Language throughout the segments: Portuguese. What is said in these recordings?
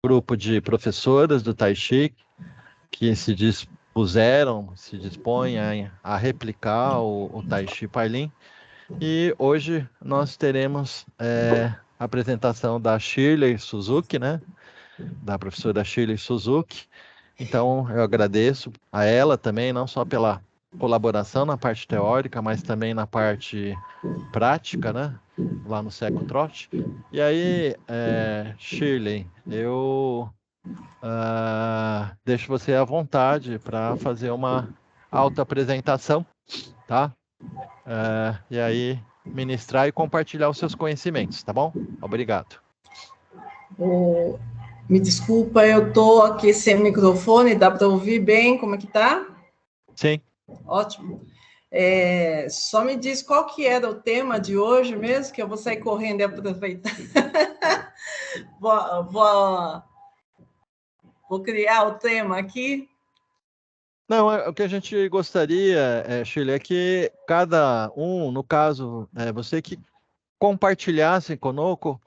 grupo de professoras do Tai Chi que se se dispõem a replicar o Tai Chi Pailin. E hoje nós teremos a apresentação da Shirley Suzuki, né? Da professora Shirley Suzuki. Então, eu agradeço a ela também, não só pela colaboração na parte teórica, mas também na parte prática, né? Lá no Seco Trot. E aí, Shirley, eu deixo você à vontade para fazer uma autoapresentação, tá? E aí, ministrar e compartilhar os seus conhecimentos, tá bom? Obrigado. Me desculpa, eu estou aqui sem microfone, dá para ouvir bem como é que tá? Sim. Ótimo. Só me diz qual que era o tema de hoje mesmo, que eu vou sair correndo e aproveitar. vou criar o tema aqui. Não, o que a gente gostaria, Shirley, é que cada um, no caso, você que compartilhasse conosco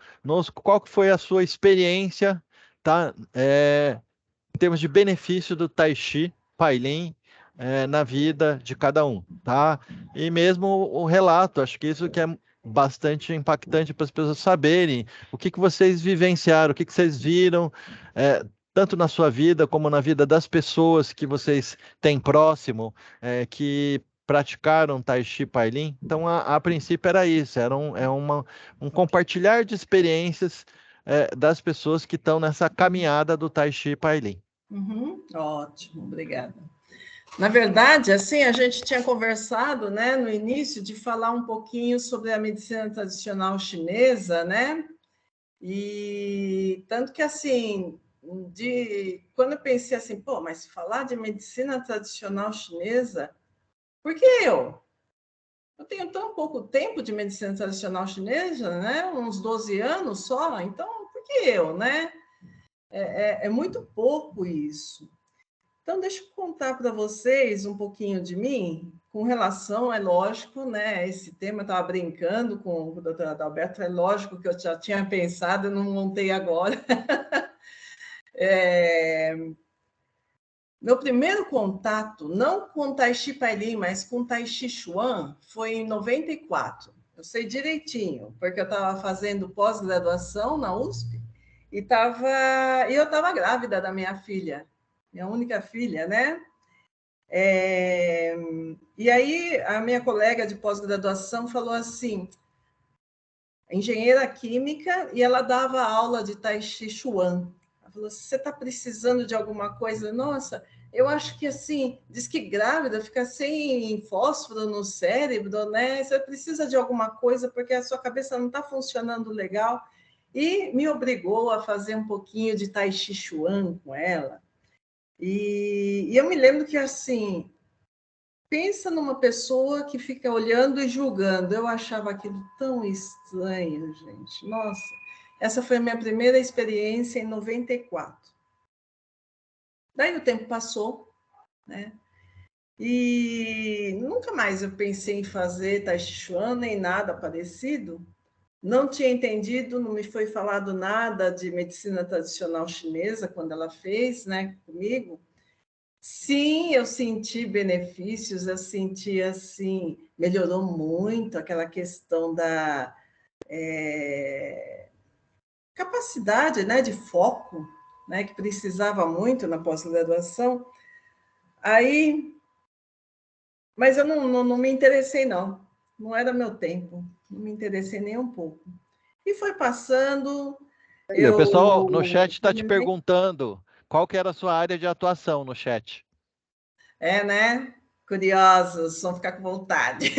qual que foi a sua experiência, tá? Em termos de benefício do Tai Chi Pailin na vida de cada um, tá? E mesmo o relato, acho que isso que é bastante impactante para as pessoas saberem o que que vocês vivenciaram, o que que vocês viram, tanto na sua vida como na vida das pessoas que vocês têm próximo, que praticaram Tai Chi Pailin. Então, a princípio era isso, um compartilhar de experiências das pessoas que estão nessa caminhada do Tai Chi Pailin. Ótimo, obrigada. Na verdade, assim, a gente tinha conversado, né, no início, de falar um pouquinho sobre a medicina tradicional chinesa, né? E tanto que, assim, quando eu pensei assim, pô, mas falar de medicina tradicional chinesa, por que eu? Eu tenho tão pouco tempo de medicina tradicional chinesa, né? Uns 12 anos só, então por que eu, né? É muito pouco isso. Então, deixa eu contar para vocês um pouquinho de mim, com relação, é lógico, né? Esse tema eu estava brincando com o doutor Adalberto, é lógico que eu já tinha pensado, eu não montei agora. Meu primeiro contato, não com Tai Chi Pailin, mas com Tai Chi Chuan, foi em 94. Eu sei direitinho, porque eu estava fazendo pós-graduação na USP e eu estava grávida da minha filha, minha única filha, né? E aí a minha colega de pós-graduação falou assim, engenheira química, e ela dava aula de Tai Chi Chuan. Ela falou, você está precisando de alguma coisa? Nossa, eu acho que assim, diz que grávida fica sem fósforo no cérebro, né? Você precisa de alguma coisa porque a sua cabeça não está funcionando legal. E me obrigou a fazer um pouquinho de Tai Chi Chuan com ela. E eu me lembro que, assim, pensa numa pessoa que fica olhando e julgando. Eu achava aquilo tão estranho, gente. Nossa, essa foi a minha primeira experiência em 94. Daí o tempo passou, né? E nunca mais eu pensei em fazer Tai Chi Chuan, nem nada parecido. Não tinha entendido, não me foi falado nada de medicina tradicional chinesa quando ela fez, né, comigo. Sim, eu senti benefícios, eu senti assim, melhorou muito aquela questão da capacidade, né, de foco, né, que precisava muito na pós-graduação. Aí, mas eu não me interessei, não era meu tempo, não me interessei nem um pouco. E foi passando, O pessoal no eu chat está te perguntando qual que era a sua área de atuação no chat. né? Curiosos, vão ficar com vontade.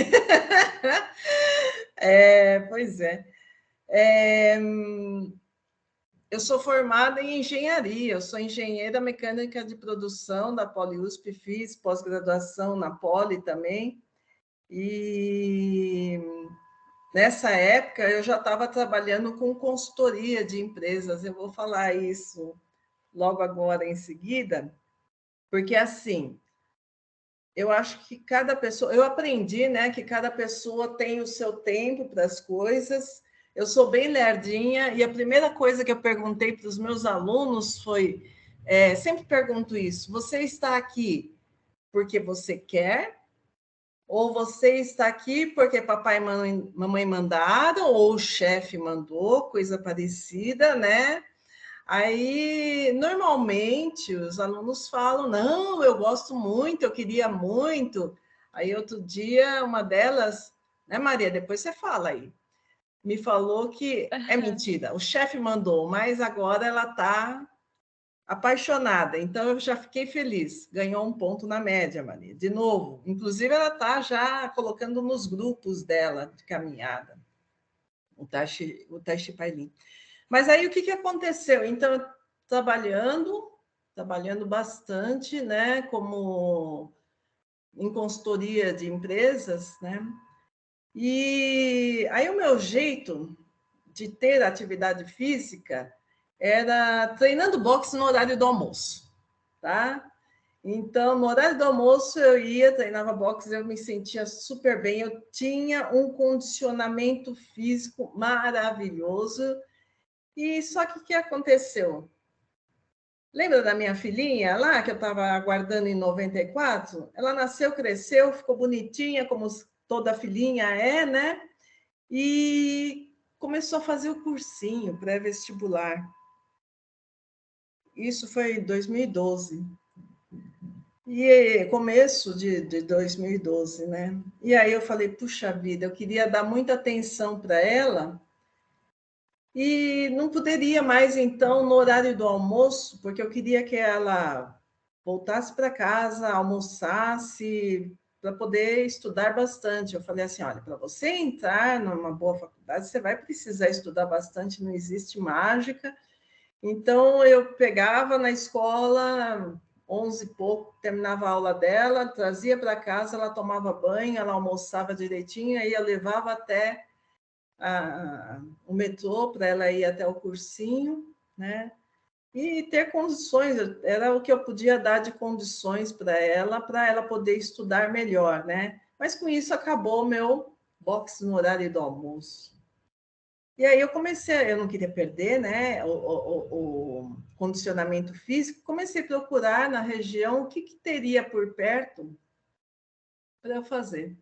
Pois é. Eu sou formada em engenharia, eu sou engenheira mecânica de produção da PoliUSP, fiz pós-graduação na Poli também. E nessa época eu já estava trabalhando com consultoria de empresas. Eu vou falar isso logo agora em seguida, porque assim, eu acho que cada pessoa, eu aprendi, né, que cada pessoa tem o seu tempo para as coisas. eu sou bem lerdinha, e a primeira coisa que eu perguntei para os meus alunos foi, sempre pergunto isso, você está aqui porque você quer, ou você está aqui porque papai e mamãe mandaram, ou o chefe mandou, coisa parecida, né? Aí, normalmente, os alunos falam, não, eu gosto muito, eu queria muito. Aí, outro dia, uma delas, né, Maria, depois você fala aí, me falou que é mentira, o chefe mandou, mas agora ela está apaixonada. Então, eu já fiquei feliz. Ganhou um ponto na média, Maria. De novo. Inclusive, ela está já colocando nos grupos dela de caminhada, o Taishi Pailin. Mas aí, o que aconteceu? Então, trabalhando bastante, né, como em consultoria de empresas, né? E aí, o meu jeito de ter atividade física era treinando boxe no horário do almoço, tá? Então, no horário do almoço, eu ia, treinava boxe, eu me sentia super bem, eu tinha um condicionamento físico maravilhoso. E só que o que aconteceu? Lembra da minha filhinha lá, que eu estava aguardando em 94? Ela nasceu, cresceu, ficou bonitinha, como toda filhinha é, né? E começou a fazer o cursinho pré-vestibular. Isso foi em 2012. E começo de 2012, né? E aí eu falei, puxa vida, eu queria dar muita atenção para ela e não poderia mais, então, no horário do almoço, porque eu queria que ela voltasse para casa, almoçasse, para poder estudar bastante. Eu falei assim, olha, para você entrar numa boa faculdade, você vai precisar estudar bastante, não existe mágica. Então, eu pegava na escola, 11 e pouco, terminava a aula dela, trazia para casa, ela tomava banho, ela almoçava direitinho, aí eu levava até o metrô para ela ir até o cursinho, né? E ter condições, era o que eu podia dar de condições para ela poder estudar melhor, né? Mas com isso acabou o meu boxe no horário do almoço. E aí eu comecei, eu não queria perder, né, o condicionamento físico, comecei a procurar na região o que teria por perto para eu fazer.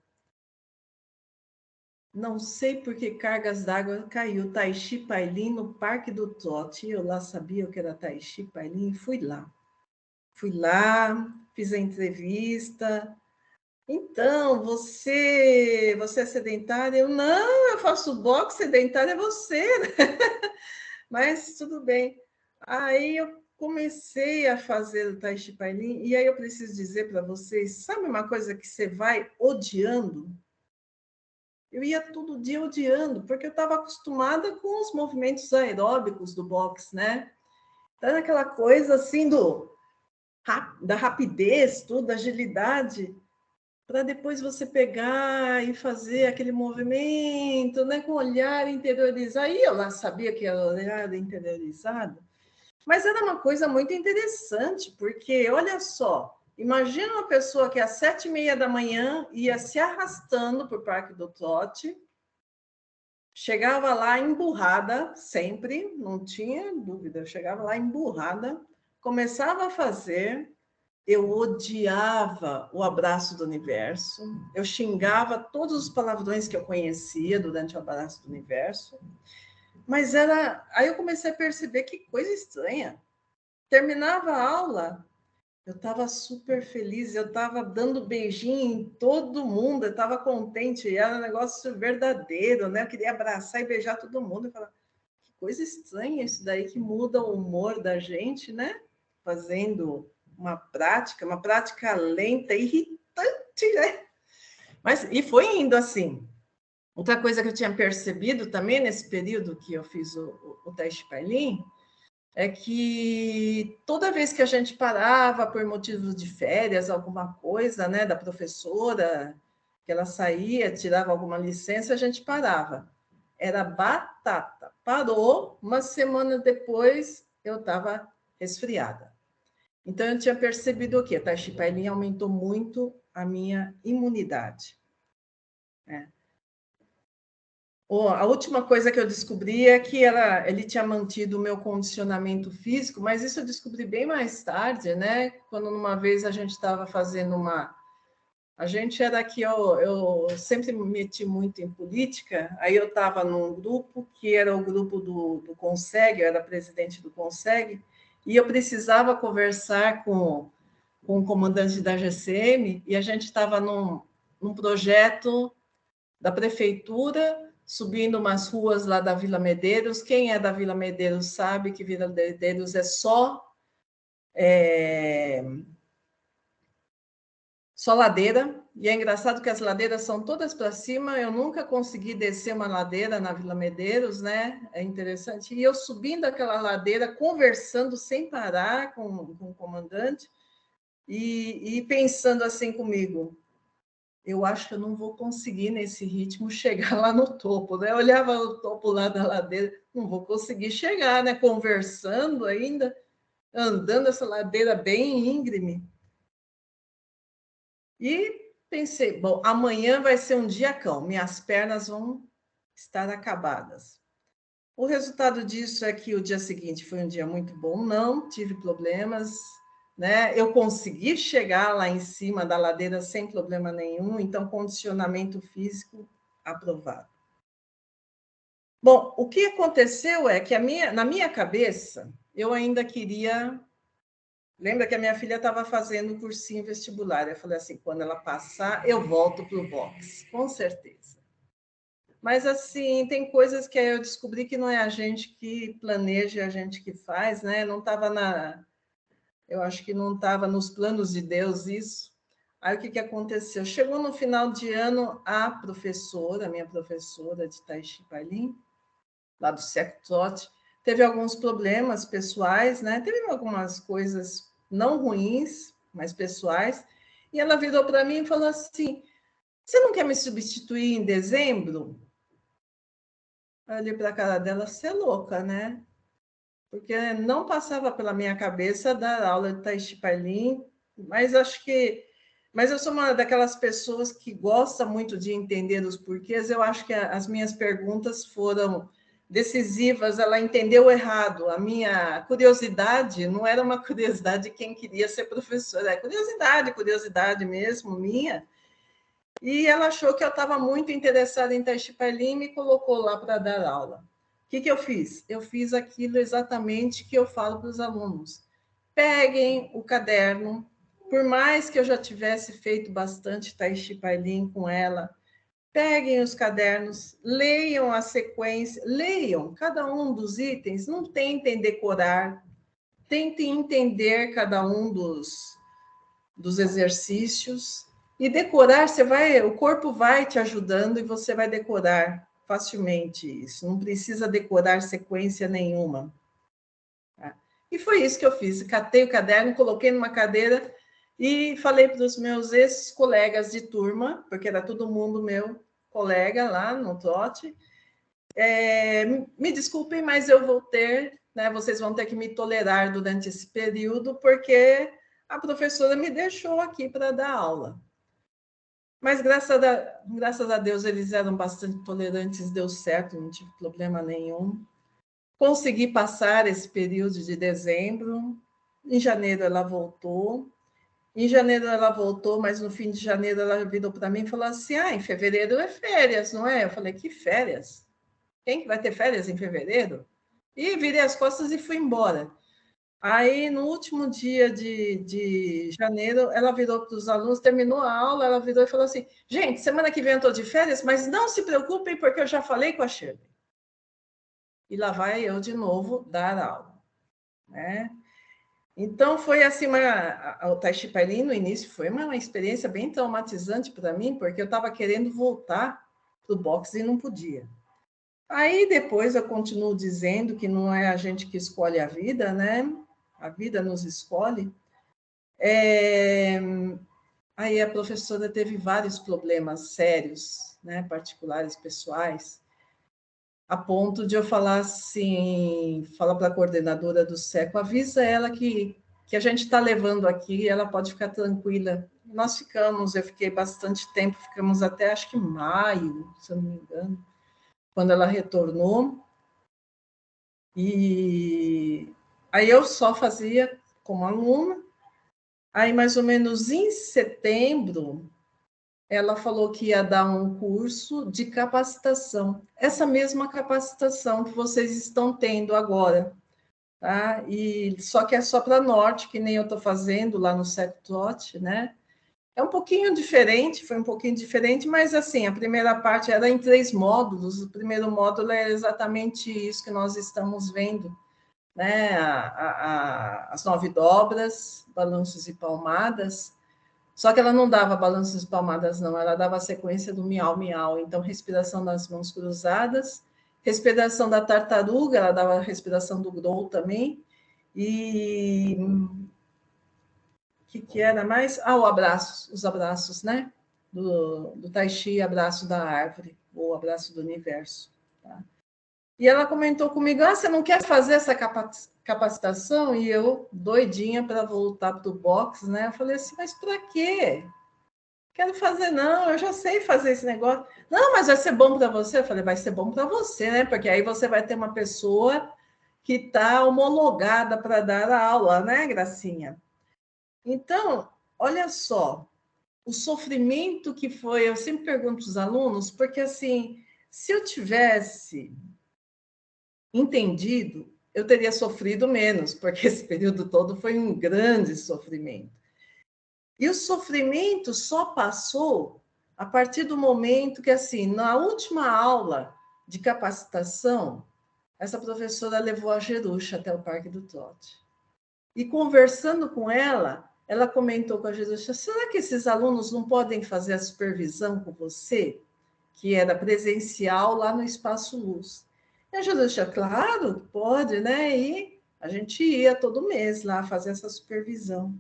Não sei por que cargas d'água caiu Taishi Pailin no Parque do Trote. Eu lá sabia o que era Taishi Pailin e fui lá. Fui lá, fiz a entrevista. Então, você é sedentária? Eu, não, eu faço boxe, sedentária é você, né? Mas tudo bem. Aí eu comecei a fazer o Tai Chi Pailin, e aí eu preciso dizer para vocês, sabe uma coisa que você vai odiando? Eu ia todo dia odiando, porque eu estava acostumada com os movimentos aeróbicos do boxe, né? Então, aquela coisa assim da rapidez, tudo, da agilidade, para depois você pegar e fazer aquele movimento, né, com o olhar interiorizado. Aí eu lá sabia que era olhar interiorizado, mas era uma coisa muito interessante, porque, olha só, imagina uma pessoa que às 7h30 da manhã ia se arrastando para o Parque do Trote, chegava lá emburrada, sempre, não tinha dúvida, chegava lá emburrada, começava a fazer, eu odiava o abraço do universo, eu xingava todos os palavrões que eu conhecia durante o abraço do universo, mas era. Aí eu comecei a perceber que coisa estranha. Terminava a aula, eu estava super feliz, eu estava dando beijinho em todo mundo, eu estava contente, era um negócio verdadeiro, né? Eu queria abraçar e beijar todo mundo. Eu falava, que coisa estranha isso daí que muda o humor da gente, né? Fazendo uma prática lenta, irritante, né? Mas, e foi indo assim. Outra coisa que eu tinha percebido também nesse período que eu fiz o teste Pailin é que toda vez que a gente parava por motivos de férias, alguma coisa, né, da professora, que ela saía, tirava alguma licença, a gente parava. Era batata. Parou, uma semana depois eu estava resfriada. Então eu tinha percebido o quê? A Taishi Pailin aumentou muito a minha imunidade. Né? A última coisa que eu descobri é que ele tinha mantido o meu condicionamento físico, mas isso eu descobri bem mais tarde, né? Quando uma vez a gente estava fazendo uma... A gente era aqui, eu sempre me meti muito em política, aí eu estava num grupo que era o grupo do Conseg, eu era presidente do Conseg, e eu precisava conversar com o comandante da GCM, e a gente estava num projeto da prefeitura, subindo umas ruas lá da Vila Medeiros. Quem é da Vila Medeiros sabe que Vila Medeiros é só ladeira, e é engraçado que as ladeiras são todas para cima. Eu nunca consegui descer uma ladeira na Vila Medeiros, né? É interessante. E eu subindo aquela ladeira, conversando sem parar com o comandante, e pensando assim comigo: eu acho que eu não vou conseguir, nesse ritmo, chegar lá no topo, né? Eu olhava o topo lá da ladeira, não vou conseguir chegar, né? Conversando ainda, andando essa ladeira bem íngreme. E pensei, bom, amanhã vai ser um dia cão, minhas pernas vão estar acabadas. O resultado disso é que o dia seguinte foi um dia muito bom, não tive problemas, né? Eu consegui chegar lá em cima da ladeira sem problema nenhum, então condicionamento físico aprovado. Bom, o que aconteceu é que na minha cabeça eu ainda queria... Lembra que a minha filha estava fazendo cursinho vestibular? Eu falei assim, quando ela passar, eu volto para o boxe, com certeza. Mas, assim, tem coisas que eu descobri que não é a gente que planeja, é a gente que faz, né? Não estava eu acho que não estava nos planos de Deus isso. Aí, o que aconteceu? Chegou no final de ano, a minha professora de Tai Chi Pailin, lá do Sec Trote, teve alguns problemas pessoais, né? Teve algumas coisas não ruins, mas pessoais, e ela virou para mim e falou assim, você não quer me substituir em dezembro? Eu olhei para a cara dela, você é louca, né? Porque não passava pela minha cabeça dar aula de Tai Chi Pailin, mas acho que... Mas eu sou uma daquelas pessoas que gosta muito de entender os porquês. Eu acho que as minhas perguntas foram decisivas. Ela entendeu errado. A minha curiosidade não era uma curiosidade de quem queria ser professora, é curiosidade mesmo, minha. E ela achou que eu estava muito interessada em Tai Chi Pailin e me colocou lá para dar aula. O que eu fiz? Eu fiz aquilo exatamente que eu falo para os alunos. Peguem o caderno, por mais que eu já tivesse feito bastante Tai Chi Pailin com ela, peguem os cadernos, leiam a sequência, leiam cada um dos itens, não tentem decorar, tentem entender cada um dos exercícios. E decorar, o corpo vai te ajudando e você vai decorar facilmente isso. Não precisa decorar sequência nenhuma. Tá? E foi isso que eu fiz. Catei o caderno, coloquei numa cadeira e falei para os meus ex-colegas de turma, porque era todo mundo meu colega lá no trote, me desculpem, mas eu vou ter, né, vocês vão ter que me tolerar durante esse período, porque a professora me deixou aqui para dar aula. Mas, graças a Deus, eles eram bastante tolerantes, deu certo, não tive problema nenhum. Consegui passar esse período de dezembro. Em janeiro, ela voltou. Em janeiro, ela voltou, mas no fim de janeiro, ela virou para mim e falou assim, em fevereiro é férias, não é? Eu falei, que férias? Quem que vai ter férias em fevereiro? E virei as costas e fui embora. Aí, no último dia de janeiro, ela virou para os alunos, terminou a aula, ela virou e falou assim, gente, semana que vem eu estou de férias, mas não se preocupem, porque eu já falei com a Shirley. E lá vai eu de novo dar aula. Né? Então, foi assim, o Tai Chi Pailin, no início, foi uma experiência bem traumatizante para mim, porque eu estava querendo voltar para o boxe e não podia. Aí, depois, eu continuo dizendo que não é a gente que escolhe a vida, né? A vida nos escolhe. Aí a professora teve vários problemas sérios, né, particulares, pessoais, a ponto de eu falar assim, falar para a coordenadora do SECO, avisa ela que a gente está levando aqui, ela pode ficar tranquila. Nós ficamos, eu fiquei bastante tempo, ficamos até acho que maio, se eu não me engano. quando ela retornou. E aí eu só fazia como aluna. Aí, mais ou menos em setembro, ela falou que ia dar um curso de capacitação. Essa mesma capacitação que vocês estão tendo agora, tá? E só que é só para norte, que nem eu estou fazendo lá no Sectot, né? É um pouquinho diferente, foi um pouquinho diferente, mas assim, a primeira parte era em 3 módulos. O primeiro módulo é exatamente isso que nós estamos vendo, né? As 9 dobras, balanços e palmadas. Só que ela não dava balanços e palmadas, não, ela dava a sequência do miau, miau. Então, respiração das mãos cruzadas, respiração da tartaruga, ela dava a respiração do grow também. E que era mais? Ah, os abraços, né? Do Tai Chi, abraço da árvore, ou abraço do universo. Tá? E ela comentou comigo, você não quer fazer essa capacitação? E eu, doidinha para voltar para o box, né? Eu falei assim, mas para quê? Quero fazer, não, eu já sei fazer esse negócio. Não, mas vai ser bom para você? Eu falei, vai ser bom para você, né? Porque aí você vai ter uma pessoa que está homologada para dar a aula, né, Gracinha? Então, olha só, o sofrimento que foi, eu sempre pergunto para os alunos, porque assim, se eu tivesse entendido, eu teria sofrido menos, porque esse período todo foi um grande sofrimento. E o sofrimento só passou a partir do momento que, assim, na última aula de capacitação, essa professora levou a Jerusha até o Parque do Trote. E conversando com ela, ela comentou com a Jerusha, será que esses alunos não podem fazer a supervisão com você? Que era presencial lá no Espaço Luz. E a Jerusha, claro, pode, né? E a gente ia todo mês lá fazer essa supervisão.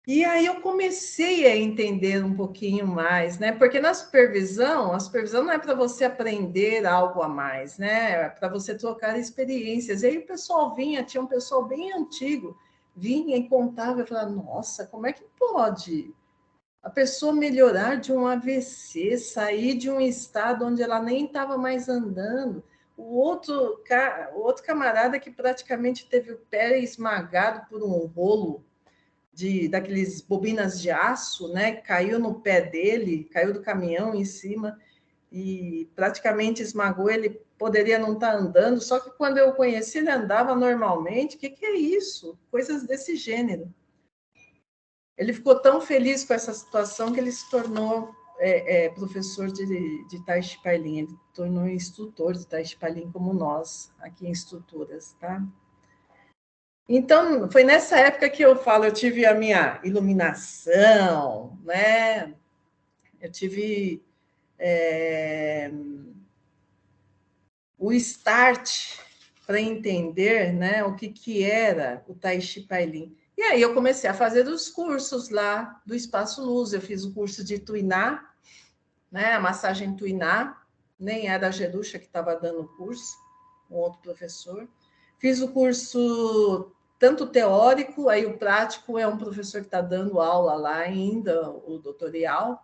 E aí eu comecei a entender um pouquinho mais, né? Porque na supervisão, a supervisão não é para você aprender algo a mais, né? É para você trocar experiências. E aí o pessoal vinha, tinha um pessoal bem antigo, vinha e contava, eu falava, nossa, como é que pode a pessoa melhorar de um AVC, sair de um estado onde ela nem estava mais andando? O outro camarada que praticamente teve o pé esmagado por um rolo daqueles bobinas de aço, né? Caiu no pé dele, caiu do caminhão em cima e praticamente esmagou. Ele poderia não estar andando, só que quando eu o conheci, ele andava normalmente. O que é isso? Coisas desse gênero. Ele ficou tão feliz com essa situação que ele se tornou professor de Tai Chi Pailin, ele tornou instrutor de Tai Chi Pailin como nós, aqui em Estruturas, tá? Então, foi nessa época que eu falo, eu tive a minha iluminação, né? Eu tive o start para entender, né, o que era o Tai Chi Pailin. E aí eu comecei a fazer os cursos lá do Espaço Luz. Eu fiz o curso de Tuiná, né, a massagem Tuiná, nem era a Jerusha que estava dando o curso, um outro professor. Fiz o curso tanto teórico, aí o prático é um professor que está dando aula lá ainda, o doutorial.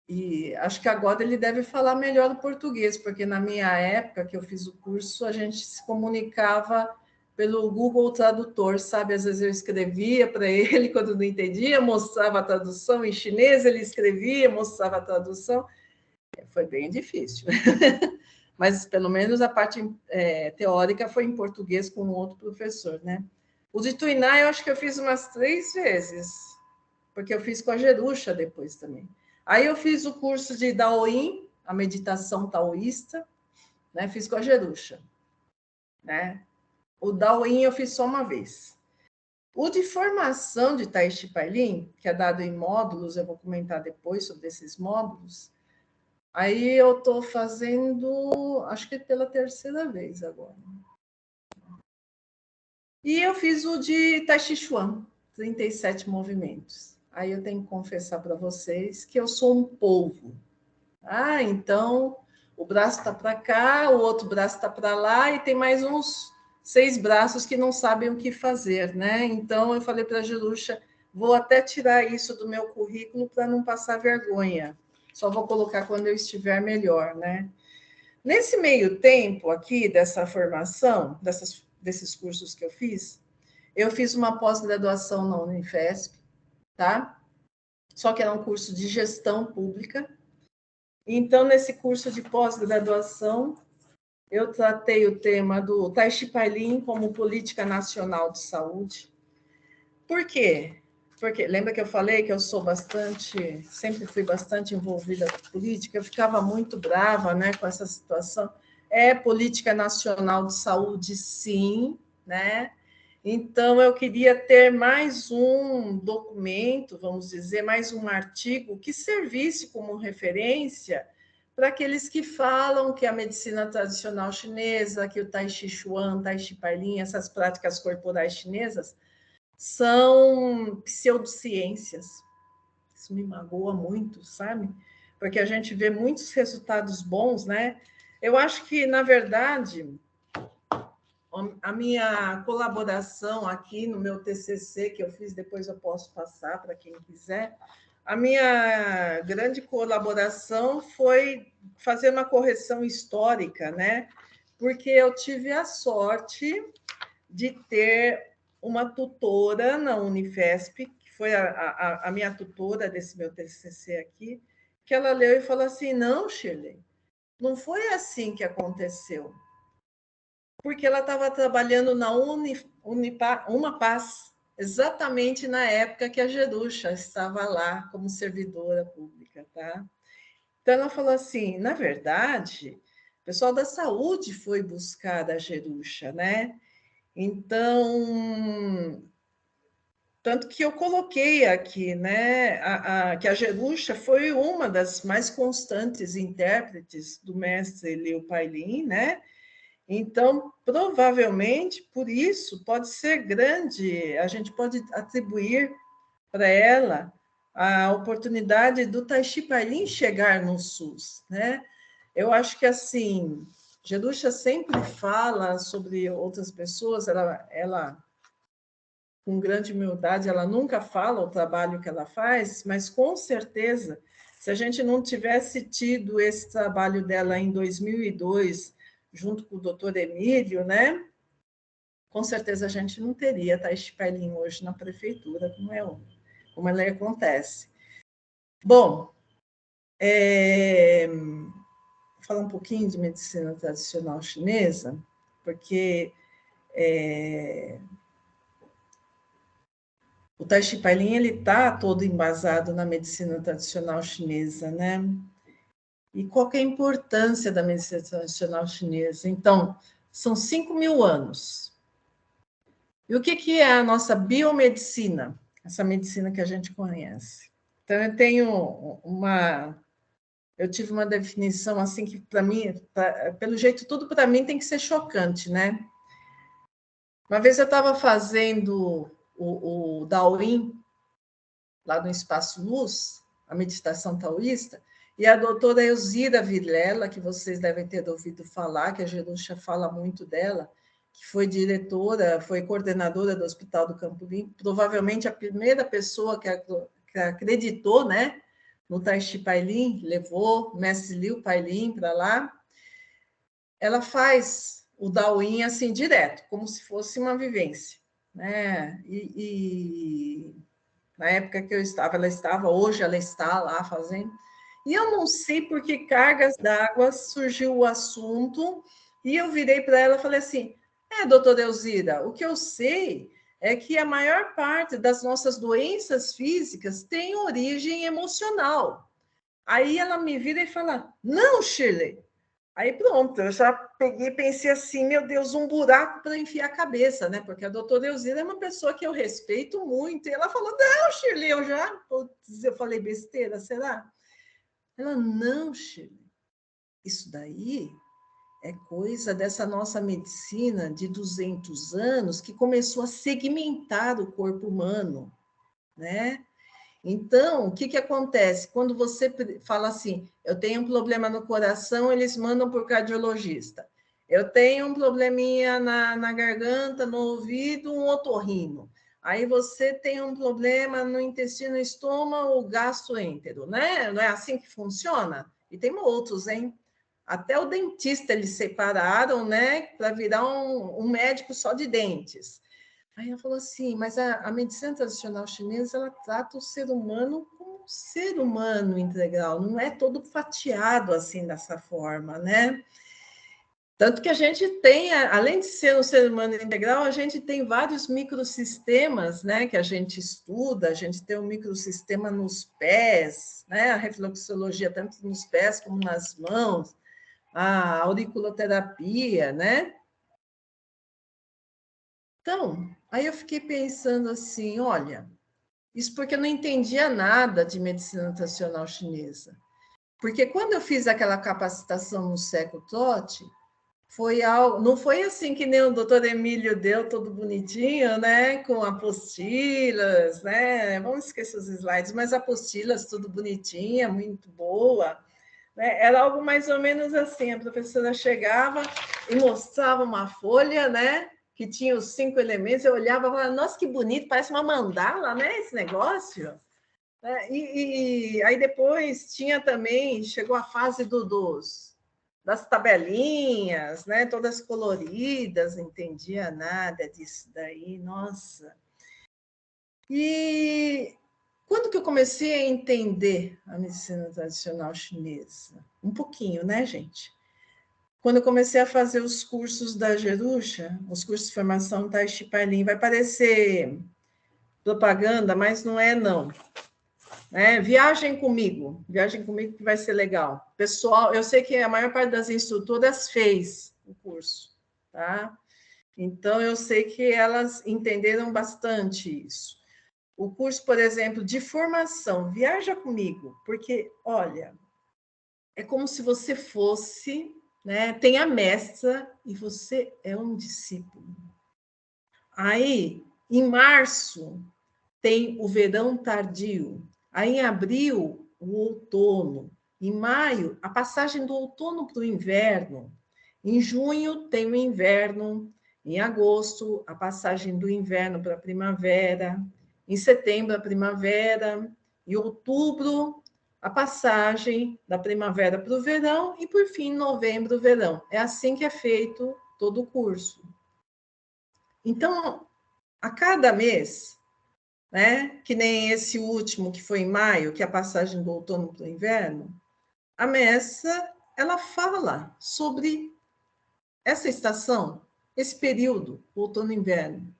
E acho que agora ele deve falar melhor o português, porque na minha época que eu fiz o curso, a gente se comunicava pelo Google Tradutor, sabe? Às vezes eu escrevia para ele quando não entendia, mostrava a tradução em chinês, ele escrevia, mostrava a tradução. Foi bem difícil. Mas pelo menos a parte teórica foi em português com outro professor, né? O de Tuiná eu acho que eu fiz umas 3 vezes, porque eu fiz com a Jerusha depois também. Aí eu fiz o curso de Daoyin, a meditação taoísta, né? Fiz com a Jerusha, né? O Daoyin eu fiz só uma vez. O de formação de Tai Chi Pailin, que é dado em módulos, eu vou comentar depois sobre esses módulos. Aí eu estou fazendo, acho que pela 3ª vez agora. E eu fiz o de Tai Chi Chuan, 37 movimentos. Aí eu tenho que confessar para vocês que eu sou um polvo. Ah, então o braço está para cá, o outro braço está para lá e tem mais uns 6 braços que não sabem o que fazer, né? Então eu falei para a Jerusha, vou até tirar isso do meu currículo para não passar vergonha. Só vou colocar quando eu estiver melhor, né? Nesse meio tempo aqui dessa formação, desses cursos que eu fiz uma pós-graduação na Unifesp, tá? Só que era um curso de gestão pública. Então, nesse curso de pós-graduação, eu tratei o tema do Tai Chi Pailin como política nacional de saúde. Por quê? Porque lembra que eu falei que eu sempre fui bastante envolvida com política, eu ficava muito brava, né, com essa situação. É política nacional de saúde, sim, né? Então, eu queria ter mais um documento, vamos dizer, mais um artigo que servisse como referência para aqueles que falam que a medicina tradicional chinesa, que o Tai Chi Chuan, Tai Chi Pailin, essas práticas corporais chinesas, são pseudociências. Isso me magoa muito, sabe? Porque a gente vê muitos resultados bons, né? Eu acho que, na verdade, a minha colaboração aqui no meu TCC, que eu fiz, depois eu posso passar para quem quiser, a minha grande colaboração foi fazer uma correção histórica, né? Porque eu tive a sorte de ter uma tutora na Unifesp, que foi a minha tutora desse meu TCC aqui, que ela leu e falou assim, não, Shirley, não foi assim que aconteceu. Porque ela estava trabalhando na Umapaz, exatamente na época que a Jerusha estava lá como servidora pública, tá? Então, ela falou assim, na verdade, o pessoal da saúde foi buscar a Jerusha, né? Então, tanto que eu coloquei aqui, né, que a Jerusha foi uma das mais constantes intérpretes do mestre Liu Pailin, né? Então, provavelmente, por isso, pode ser grande, a gente pode atribuir para ela a oportunidade do Tai Chi Pailin chegar no SUS, né? Eu acho que, assim, Jerusha sempre fala sobre outras pessoas, ela, com grande humildade, ela nunca fala o trabalho que ela faz, mas, com certeza, se a gente não tivesse tido esse trabalho dela em 2002, junto com o doutor Emílio, né? Com certeza a gente não teria Tai Chi Pailin hoje na prefeitura, como ela acontece. Bom, vou falar um pouquinho de medicina tradicional chinesa, porque o Tai Chi Pailin ele está todo embasado na medicina tradicional chinesa, né? E qual que é a importância da medicina tradicional chinesa? Então, são 5.000 anos. E o que é a nossa biomedicina? Essa medicina que a gente conhece. Então, eu tive uma definição assim que, para mim, pelo jeito, tudo para mim tem que ser chocante, né? Uma vez eu estava fazendo o Daoyin, lá no Espaço Luz, a meditação taoísta, e a doutora Elzira Vilela, que vocês devem ter ouvido falar, que a Jerusha fala muito dela, que foi diretora, foi coordenadora do Hospital do Campo Limpo, provavelmente a primeira pessoa que acreditou, né, no Tai Chi Pailin, levou o mestre Liu Pailin para lá. Ela faz o Daoyin assim direto, como se fosse uma vivência, né? E na época que eu estava, hoje ela está lá fazendo. E eu não sei por que cargas d'água surgiu o assunto, e eu virei para ela e falei assim, doutora Elzira, o que eu sei é que a maior parte das nossas doenças físicas tem origem emocional. Aí ela me vira e fala, não, Shirley. Aí pronto, eu já peguei e pensei assim, meu Deus, um buraco para enfiar a cabeça, né? Porque a doutora Elzira é uma pessoa que eu respeito muito. E ela falou, não, Shirley, eu falei besteira, será? Ela, não, Shirley, isso daí é coisa dessa nossa medicina de 200 anos que começou a segmentar o corpo humano, né? Então, o que acontece? Quando você fala assim, eu tenho um problema no coração, eles mandam para o cardiologista. Eu tenho um probleminha na garganta, no ouvido, um otorrino. aí você tem um problema no intestino, estômago, gastroentero, né? Não é assim que funciona? E tem outros, hein? Até o dentista eles separaram, né? Para virar um médico só de dentes. Aí ela falou assim, mas a medicina tradicional chinesa, ela trata o ser humano como um ser humano integral, não é todo fatiado assim, dessa forma, né? Tanto que a gente tem, além de ser um ser humano integral, a gente tem vários microsistemas, né, que a gente estuda, a gente tem um microsistema nos pés, né, a reflexologia tanto nos pés como nas mãos, a auriculoterapia, né? Então, aí eu fiquei pensando assim, olha, isso porque eu não entendia nada de medicina tradicional chinesa. Porque quando eu fiz aquela capacitação no Seco Totti, foi algo, não foi assim que nem o doutor Emílio deu, todo bonitinho, né? Com apostilas, né? Vamos esquecer os slides, mas apostilas, tudo bonitinha, muito boa. Né? Era algo mais ou menos assim, a professora chegava e mostrava uma folha, né? Que tinha os 5 elementos, eu olhava e falava, nossa, que bonito, parece uma mandala, né? Esse negócio. E aí depois tinha também, chegou a fase das tabelinhas, né? Todas coloridas, não entendia nada disso daí, nossa. E quando que eu comecei a entender a medicina tradicional chinesa? Um pouquinho, né, gente? Quando eu comecei a fazer os cursos da Jerusha, os cursos de formação Tai Chi Pailin, vai parecer propaganda, mas não é, não. Viagem comigo que vai ser legal. Pessoal, eu sei que a maior parte das instrutoras fez o curso, tá? Então, eu sei que elas entenderam bastante isso. O curso, por exemplo, de formação, viaja comigo, porque, olha, é como se você fosse, né? Tem a mestra e você é um discípulo. Aí, em março, tem o verão tardio. Aí, em abril, o outono. Em maio, a passagem do outono para o inverno. Em junho, tem o inverno. Em agosto, a passagem do inverno para a primavera. Em setembro, a primavera. Em outubro, a passagem da primavera para o verão. E, por fim, em novembro, o verão. É assim que é feito todo o curso. Então, a cada mês, né? Que nem esse último, que foi em maio, que é a passagem do outono para o inverno, a Messa, ela fala sobre essa estação, esse período, outono e inverno,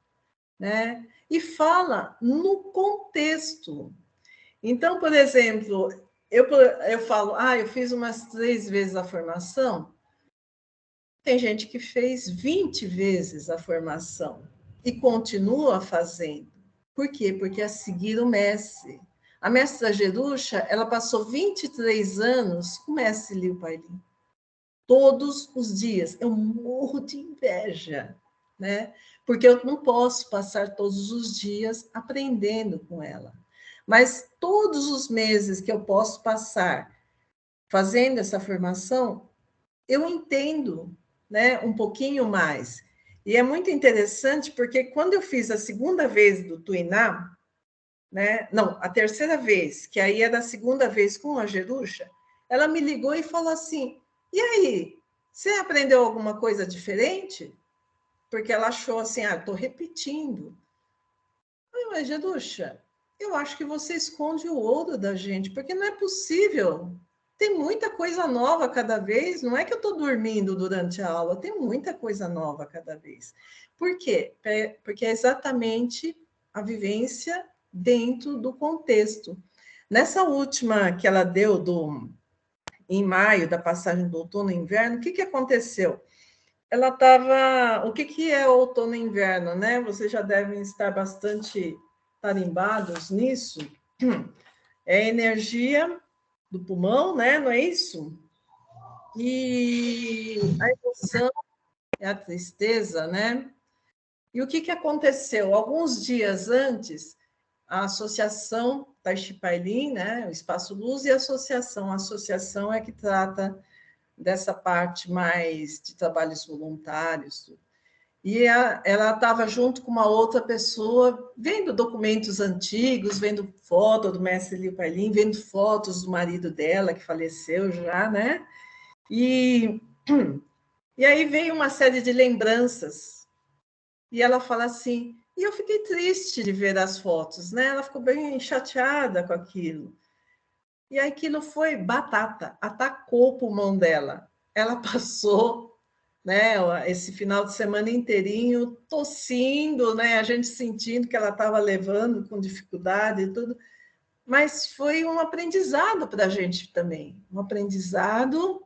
né? E fala no contexto. Então, por exemplo, eu falo, eu fiz umas 3 vezes a formação, tem gente que fez 20 vezes a formação e continua fazendo. Por quê? Porque é seguir o mestre. A mestra Jerusha, ela passou 23 anos com o mestre Liu Pailin. Todos os dias. Eu morro de inveja, né? Porque eu não posso passar todos os dias aprendendo com ela. Mas todos os meses que eu posso passar fazendo essa formação, eu entendo, né, um pouquinho mais. E é muito interessante porque quando eu fiz a segunda vez do Tuiná, né? Não, a terceira vez, que aí é da segunda vez com a Jerusha, ela me ligou e falou assim: e aí, você aprendeu alguma coisa diferente? Porque ela achou assim: estou repetindo. Mas, Jerusha, eu acho que você esconde o ouro da gente, porque não é possível. Tem muita coisa nova cada vez, não é que eu estou dormindo durante a aula, tem muita coisa nova cada vez. Por quê? Porque é exatamente a vivência dentro do contexto. Nessa última que ela deu em maio, da passagem do outono e inverno, o que aconteceu? Ela estava... O que é outono e inverno, né? Vocês já devem estar bastante tarimbados nisso. É a energia do pulmão, né? Não é isso? E a emoção é a tristeza, né? E o que aconteceu? Alguns dias antes, a associação Tai Chi Pailin, né? O Espaço Luz e a associação. A associação é que trata dessa parte mais de trabalhos voluntários. e ela estava junto com uma outra pessoa, vendo documentos antigos, vendo foto do mestre Liu Pailin, vendo fotos do marido dela, que faleceu já, né? E aí veio uma série de lembranças. E ela fala assim, e eu fiquei triste de ver as fotos, né? Ela ficou bem chateada com aquilo. E aquilo foi batata, atacou o pulmão dela. Ela passou, né, esse final de semana inteirinho tossindo, né? A gente sentindo que ela estava levando com dificuldade e tudo. Mas foi um aprendizado para a gente também, um aprendizado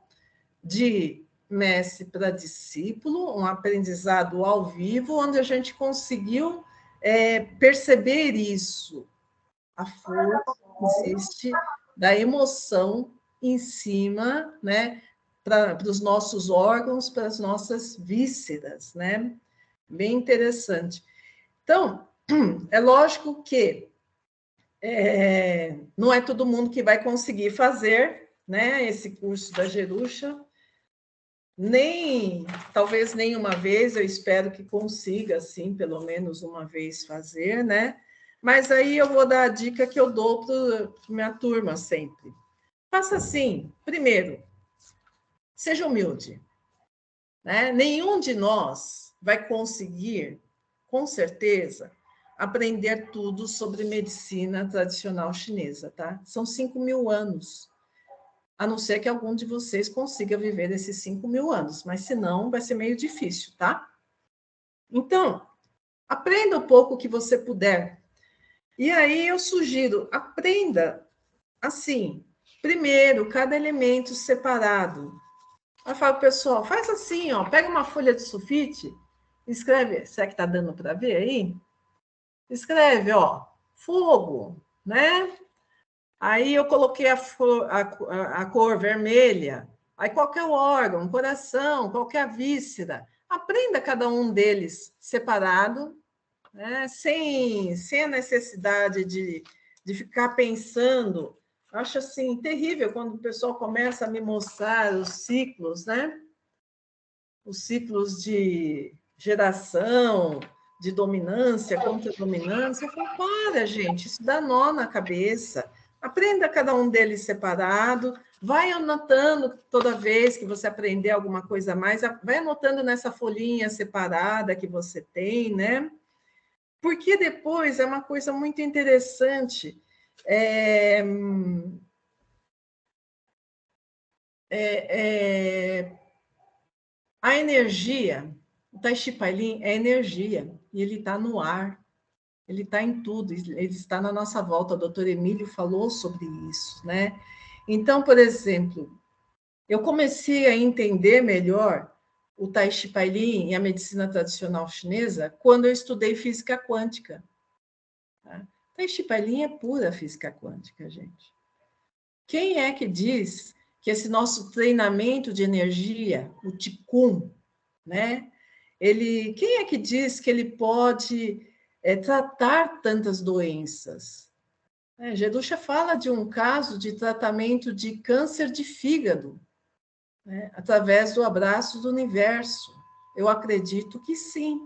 de mestre para discípulo, um aprendizado ao vivo, onde a gente conseguiu perceber isso, a força que existe da emoção em cima, né, para os nossos órgãos, para as nossas vísceras, né? Bem interessante. Então, é lógico que não é todo mundo que vai conseguir fazer, né, esse curso da Jerusha, talvez nem uma vez, eu espero que consiga, assim, pelo menos uma vez fazer, né? Mas aí eu vou dar a dica que eu dou para minha turma sempre. Faça assim, primeiro, seja humilde, né? Nenhum de nós vai conseguir, com certeza, aprender tudo sobre medicina tradicional chinesa, tá? São 5.000 anos. A não ser que algum de vocês consiga viver esses 5.000 anos, mas se não, vai ser meio difícil, tá? Então, aprenda o pouco que você puder. E aí eu sugiro, aprenda assim, primeiro, cada elemento separado. Eu falo, pessoal, faz assim, ó, pega uma folha de sulfite, escreve, será que tá dando para ver aí? Escreve, ó, fogo, né? Aí eu coloquei a cor vermelha. Aí qual que é o órgão? Coração, qual que é a víscera? Aprenda cada um deles separado, né? Sem a necessidade de ficar pensando. Acho assim terrível quando o pessoal começa a me mostrar os ciclos, né? Os ciclos de geração, de dominância, contra dominância. Eu falo, para, gente, isso dá nó na cabeça. Aprenda cada um deles separado, vai anotando toda vez que você aprender alguma coisa a mais, vai anotando nessa folhinha separada que você tem, né? Porque depois é uma coisa muito interessante. É, a energia, o Tai Chi Pailin é energia, e ele está no ar, ele está em tudo, ele está na nossa volta. O doutor Emílio falou sobre isso, né? Então, por exemplo, eu comecei a entender melhor o Tai Chi Pailin e a medicina tradicional chinesa quando eu estudei física quântica. Tá? Tai Chi Pailin é pura física quântica, gente. Quem é que diz que esse nosso treinamento de energia, o Qigong, né? Quem é que diz que ele pode tratar tantas doenças? Gedusha fala de um caso de tratamento de câncer de fígado, né, através do abraço do universo. Eu acredito que sim.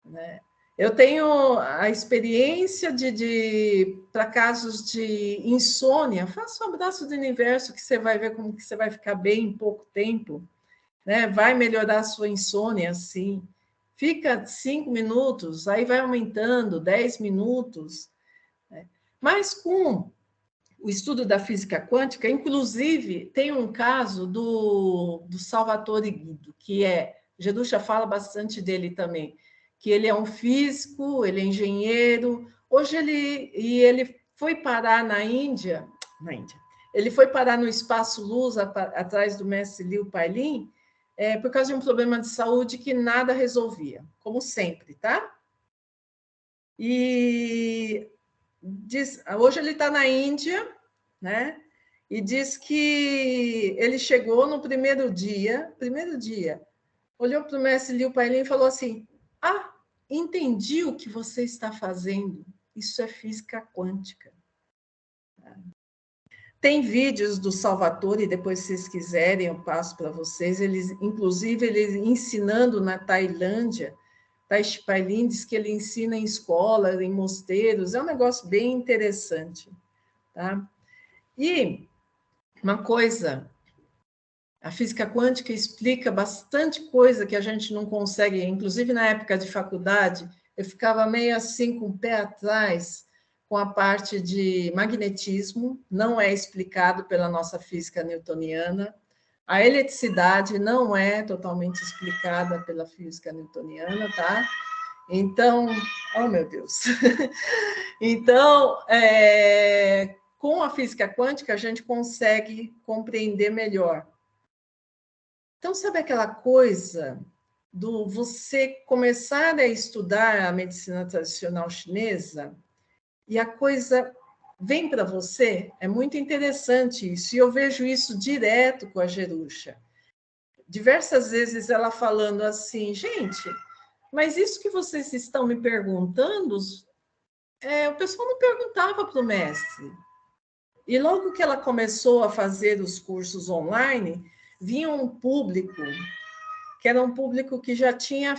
Né? Eu tenho a experiência para casos de insônia. Faça o abraço do universo que você vai ver como que você vai ficar bem em pouco tempo. Né? Vai melhorar a sua insônia, sim. Fica 5 minutos, aí vai aumentando, 10 minutos. Né? Mas com o estudo da física quântica, inclusive, tem um caso do Salvatore Guido, que Gedusha fala bastante dele também, que ele é um físico, ele é engenheiro, hoje ele foi parar na Índia, ele foi parar no espaço-luz atrás do mestre Liu Pailin, por causa de um problema de saúde que nada resolvia, como sempre, tá? E hoje ele está na Índia, né? E diz que ele chegou no primeiro dia, olhou para o mestre Liu Pailin e falou assim: ah, entendi o que você está fazendo. Isso é física quântica. Tem vídeos do Salvatore, depois, se vocês quiserem, eu passo para vocês. Inclusive, ele ensinando na Tailândia, Tashi Pailin diz que ele ensina em escolas, em mosteiros, é um negócio bem interessante. Tá? E uma coisa, a física quântica explica bastante coisa que a gente não consegue, inclusive na época de faculdade, eu ficava meio assim com o pé atrás com a parte de magnetismo, não é explicado pela nossa física newtoniana. A eletricidade não é totalmente explicada pela física newtoniana, tá? Então, oh meu Deus. Então, com a física quântica, a gente consegue compreender melhor. Então, sabe aquela coisa do você começar a estudar a medicina tradicional chinesa e a coisa vem para você? É muito interessante isso. E eu vejo isso direto com a Jerusha. Diversas vezes ela falando assim, gente, mas isso que vocês estão me perguntando, o pessoal não perguntava para o mestre. E logo que ela começou a fazer os cursos online, vinha um público que era um público que já tinha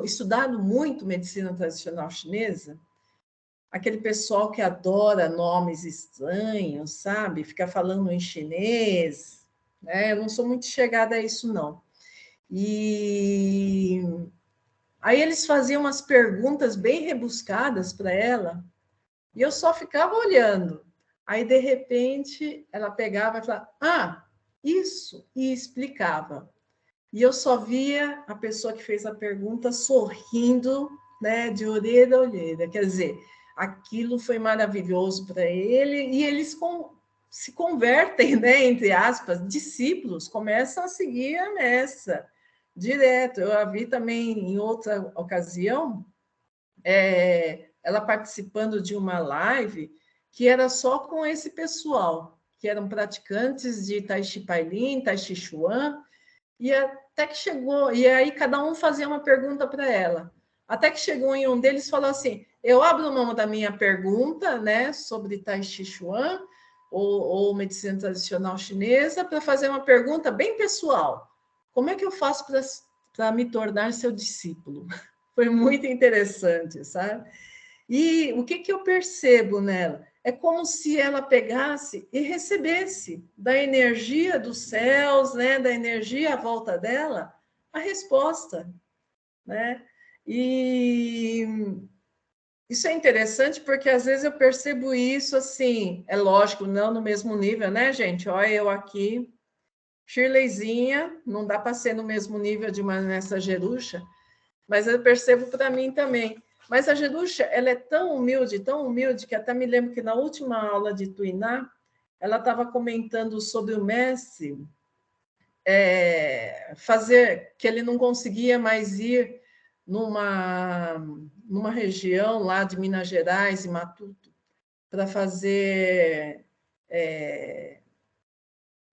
estudado muito medicina tradicional chinesa, aquele pessoal que adora nomes estranhos, sabe? Fica falando em chinês, né? Eu não sou muito chegada a isso, não. E aí eles faziam umas perguntas bem rebuscadas para ela, e eu só ficava olhando. Aí, de repente, ela pegava e falava, isso, e explicava. E eu só via a pessoa que fez a pergunta sorrindo, né, de orelha a orelha. Quer dizer, aquilo foi maravilhoso para ele, e eles se convertem, né, entre aspas, discípulos, começam a seguir a messa direto. Eu a vi também em outra ocasião, ela participando de uma live que era só com esse pessoal, que eram praticantes de Tai Chi Pailin, Tai Chi Chuan, e até que chegou, e aí cada um fazia uma pergunta para ela. Até que chegou em um deles e falou assim: eu abro mão da minha pergunta, né, sobre Tai Chi Chuan ou medicina tradicional chinesa, para fazer uma pergunta bem pessoal. Como é que eu faço para me tornar seu discípulo? Foi muito interessante, sabe? E o que eu percebo nela? É como se ela pegasse e recebesse da energia dos céus, né, da energia à volta dela, a resposta, né? E isso é interessante porque às vezes eu percebo isso assim, é lógico, não no mesmo nível, né, gente? Olha eu aqui, Shirleyzinha, não dá para ser no mesmo nível de uma nessa Jerusha, mas eu percebo para mim também. Mas a Jerusha, ela é tão humilde, que até me lembro que na última aula de Tuiná, ela estava comentando sobre o mestre fazer que ele não conseguia mais ir numa região lá de Minas Gerais e Matuto para fazer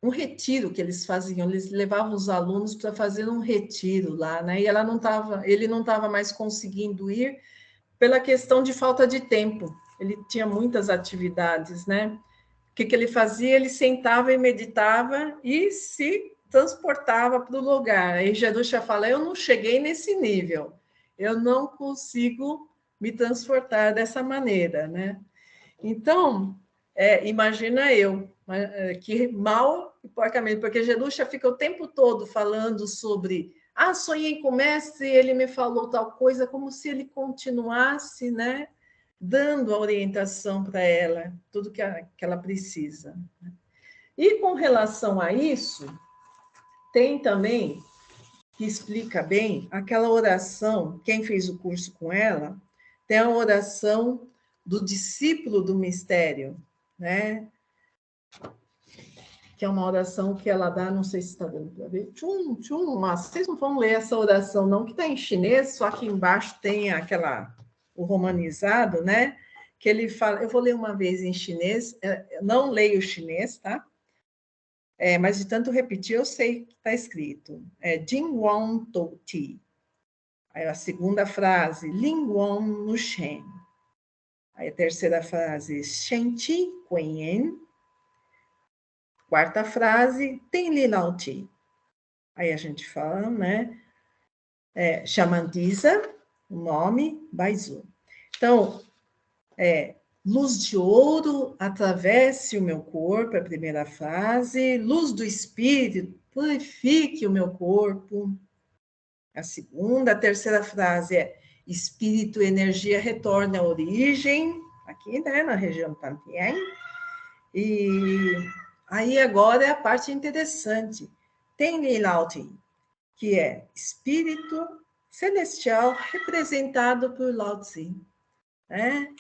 um retiro que eles faziam, eles levavam os alunos para fazer um retiro lá, né? E ele não estava mais conseguindo ir pela questão de falta de tempo. Ele tinha muitas atividades, né? O que ele fazia? Ele sentava e meditava e se transportava para o lugar. Aí Jerusha fala: eu não cheguei nesse nível, eu não consigo me transportar dessa maneira, né? Então, imagina eu, que mal e porcamente, porque Jerusha fica o tempo todo falando sobre sonhei com o mestre, ele me falou tal coisa, como se ele continuasse, né, dando a orientação para ela, tudo que ela precisa. E com relação a isso, tem também, que explica bem, aquela oração, quem fez o curso com ela, tem a oração do discípulo do mistério, né? Que é uma oração que ela dá, não sei se está dando para ver. Tchum, tchum, mas vocês não vão ler essa oração, não, que está em chinês, só que embaixo tem o romanizado, né? Que ele fala, eu vou ler uma vez em chinês, eu não leio chinês, tá? Mas de tanto repetir, eu sei que está escrito. Jin Wang Tou Ti. Aí a segunda frase, Ling Wang Nu Shen. Aí a terceira frase, Shen Qi Guan Yan. Quarta frase, Tenli Lao Ti. Aí a gente fala, né? Chamantisa, o nome, Baizu. Então, luz de ouro atravesse o meu corpo, é a primeira frase. Luz do espírito, purifique o meu corpo. A segunda, a terceira frase é espírito e energia retorne à origem, aqui, né, na região do Pantiém. E aí agora é a parte interessante. Tem Lauti, que é espírito celestial representado por Lao Tzu, né?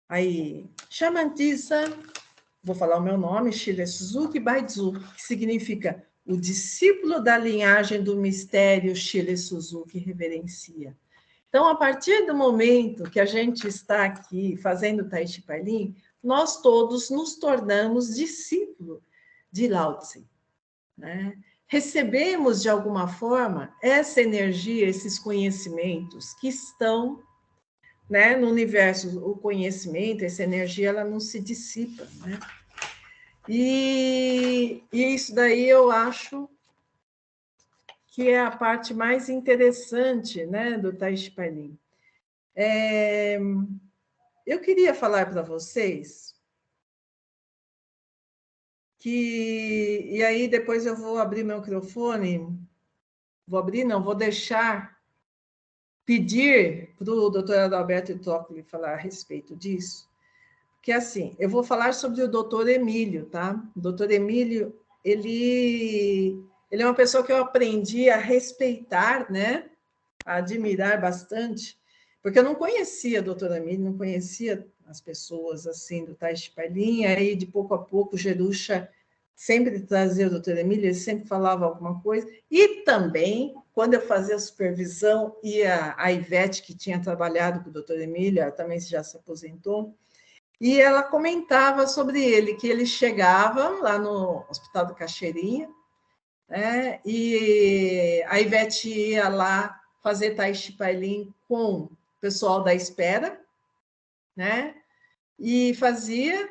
Aí, Shamantisa, vou falar o meu nome, Shile Suzuki Baizu, que significa o discípulo da linhagem do mistério Shile Suzuki reverencia. Então, a partir do momento que a gente está aqui fazendo Tai Chi Pailin, nós todos nos tornamos discípulos de Lao Tzu, né? Recebemos, de alguma forma, essa energia, esses conhecimentos que estão, né, no universo. O conhecimento, essa energia, ela não se dissipa, né? E isso daí eu acho que é a parte mais interessante, né, do Tai Chi Pailin. Eu queria falar para vocês que... E aí depois eu vou abrir meu microfone, vou deixar, pedir para o doutor Adalberto Toccoli falar a respeito disso, que assim, eu vou falar sobre o doutor Emílio, tá? O doutor Emílio, ele é uma pessoa que eu aprendi a respeitar, né? A admirar bastante, porque eu não conhecia a doutora Emílio, não conhecia as pessoas assim do Tai Chi Pailin, aí de pouco a pouco o Jerusha sempre trazia o doutor Emílio, ele sempre falava alguma coisa, e também, quando eu fazia a supervisão, e a Ivete, que tinha trabalhado com o doutor Emílio, ela também já se aposentou, e ela comentava sobre ele, que ele chegava lá no Hospital do Caxeirinha, né, e a Ivete ia lá fazer Tai Chi Pailin com o pessoal da espera, né, e fazia,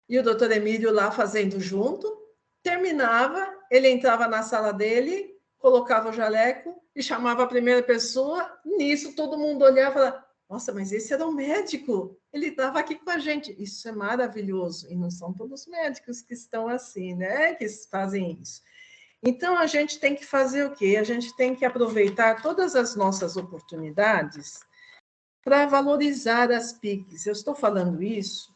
e o doutor Emílio lá fazendo junto, terminava, ele entrava na sala dele, colocava o jaleco e chamava a primeira pessoa, nisso todo mundo olhava e falava, nossa, mas esse era um médico, ele estava aqui com a gente. Isso é maravilhoso, e não são todos os médicos que estão assim, né, que fazem isso. Então, a gente tem que fazer o quê? A gente tem que aproveitar todas as nossas oportunidades para valorizar as PICs. Eu estou falando isso